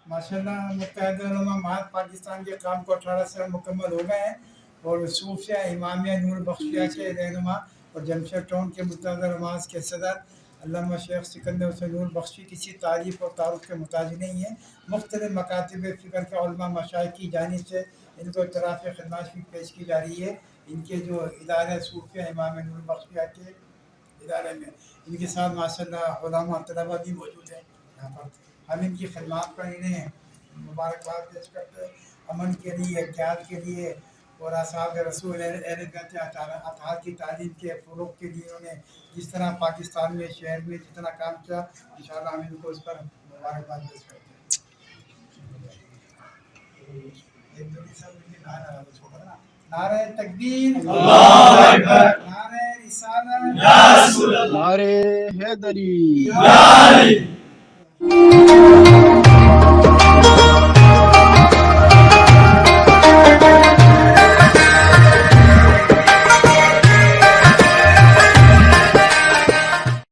माशाल्लाह मुत्तहिदा उलमा महाद पाकिस्तान के काम को 18 साल मुकम्मल हो गए हैं और सूफिया इमामिया नूर बख्शिया के रहनुमा और जमशेद टाउन के मुत्तहिदा नमाज के सदर अल्लामा शेख सिकंदर हुसैन नूर बख्शी किसी तारीफ़ और तारुफ के मुताज नहीं है। मुख्तलिफ मकातिब फ़िक्र के उलमा मशाइख की जानिब से इनको इतराफ़ खिदमत भी पेश की जा रही है। इनके जो इदारे सूफिया इमाम नूर बख्शिया के इदारे में इनके साथ माशाल्लाह उलमा तलबा भी मौजूद हैं यहाँ पर। हम इनकी खिदमत पर इन्हें मुबारकबाद पेश करते हैं अमन के लिए, ख्याल के लिए और असहाब रसूल अहले बैत अतहार की तालीम के फ़रोग़ के लिए उन्होंने जिस तरह पाकिस्तान में शहर में जितना काम किया इंशाअल्लाह हम इनको उस पर मुबारकबाद पेश करते हैं। एक दो सब मिलके नारे तकबीर, अल्लाहु अकबर, नारे रिसालत, या रसूल अल्लाह, नारे हैदरी। या अली।